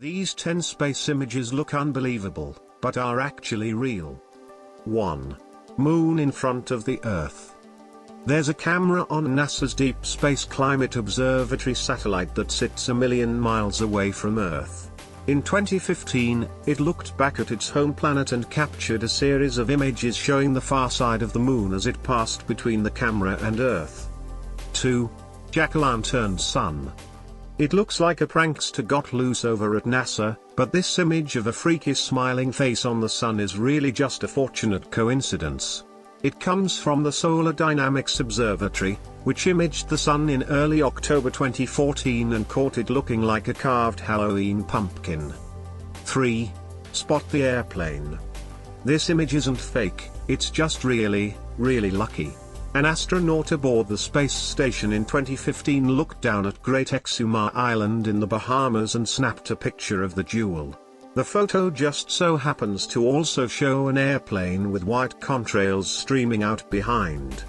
These 10 space images look unbelievable, but are actually real. 1. Moon in front of the Earth. There's a camera on NASA's Deep Space Climate Observatory satellite that sits 1 million miles away from Earth. In 2015, it looked back at its home planet and captured a series of images showing the far side of the Moon as it passed between the camera and Earth. 2. Jack-o'-lantern Sun. It looks like a prankster got loose over at NASA, but this image of a freakish smiling face on the Sun is really just a fortunate coincidence. It comes from the Solar Dynamics Observatory, which imaged the Sun in early October 2014 and caught it looking like a carved Halloween pumpkin. 3. Spot the airplane. This image isn't fake, it's just really, really lucky. An astronaut aboard the space station in 2015 looked down at Great Exuma Island in the Bahamas and snapped a picture of the jewel. The photo just so happens to also show an airplane with white contrails streaming out behind.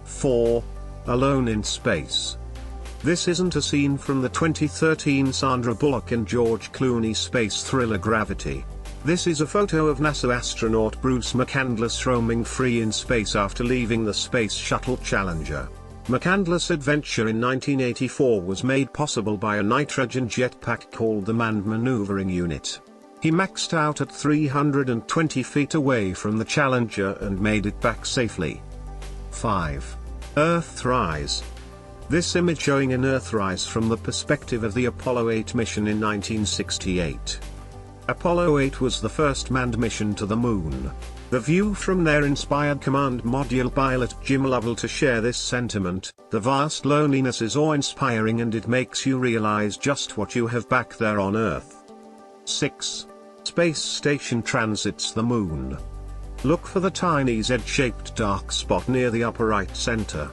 4. Alone in Space. This isn't a scene from the 2013 Sandra Bullock and George Clooney space thriller Gravity. This is a photo of NASA astronaut Bruce McCandless roaming free in space after leaving the Space Shuttle Challenger. McCandless' adventure in 1984 was made possible by a nitrogen jetpack called the Manned Maneuvering Unit. He maxed out at 320 feet away from the Challenger and made it back safely. 5. Earthrise. This image showing an Earthrise from the perspective of the Apollo 8 mission in 1968. Apollo 8 was the first manned mission to the Moon. The view from there inspired Command Module pilot Jim Lovell to share this sentiment. The vast loneliness is awe-inspiring and it makes you realize just what you have back there on Earth. 6. Space Station transits the Moon. Look for the tiny Z-shaped dark spot near the upper right center.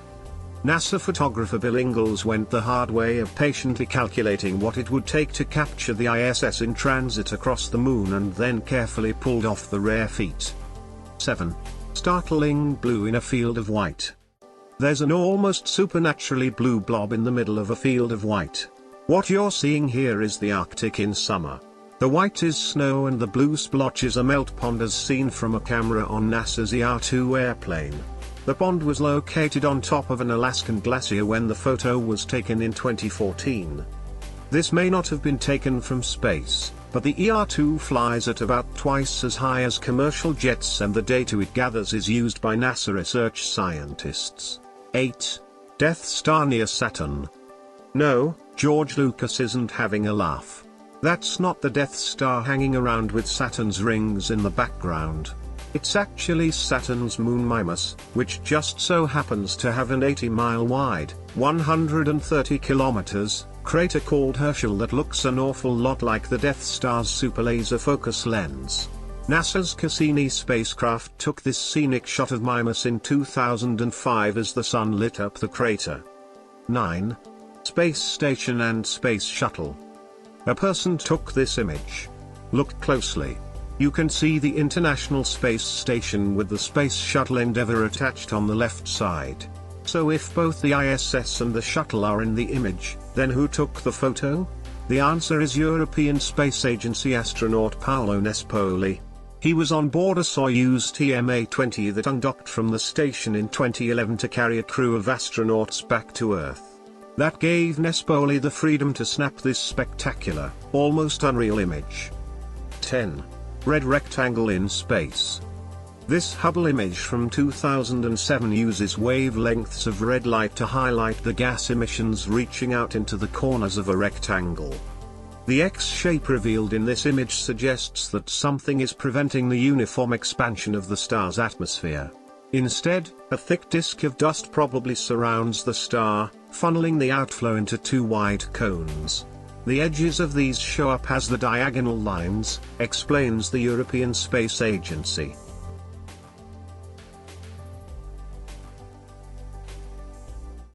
NASA photographer Bill Ingalls went the hard way of patiently calculating what it would take to capture the ISS in transit across the Moon and then carefully pulled off the rare feat. 7. Startling blue in a field of white. There's an almost supernaturally blue blob in the middle of a field of white. What you're seeing here is the Arctic in summer. The white is snow and the blue splotch is a melt pond as seen from a camera on NASA's ER-2 airplane. The pond was located on top of an Alaskan glacier when the photo was taken in 2014. This may not have been taken from space, but the ER-2 flies at about twice as high as commercial jets and the data it gathers is used by NASA research scientists. 8. Death Star near Saturn. No, George Lucas isn't having a laugh. That's not the Death Star hanging around with Saturn's rings in the background. It's actually Saturn's moon Mimas, which just so happens to have an 80-mile wide, 130 kilometers, crater called Herschel that looks an awful lot like the Death Star's superlaser focus lens. NASA's Cassini spacecraft took this scenic shot of Mimas in 2005 as the sun lit up the crater. 9. Space Station and Space Shuttle. A person took this image. Look closely. You can see the International Space Station with the Space Shuttle Endeavour attached on the left side. So if both the ISS and the shuttle are in the image, then who took the photo? The answer is European Space Agency astronaut Paolo Nespoli. He was on board a Soyuz TMA-20 that undocked from the station in 2011 to carry a crew of astronauts back to Earth. That gave Nespoli the freedom to snap this spectacular, almost unreal image. 10. Red rectangle in space. This Hubble image from 2007 uses wavelengths of red light to highlight the gas emissions reaching out into the corners of a rectangle. The X shape revealed in this image suggests that something is preventing the uniform expansion of the star's atmosphere. Instead, a thick disk of dust probably surrounds the star, funneling the outflow into two wide cones. The edges of these show up as the diagonal lines, explains the European Space Agency.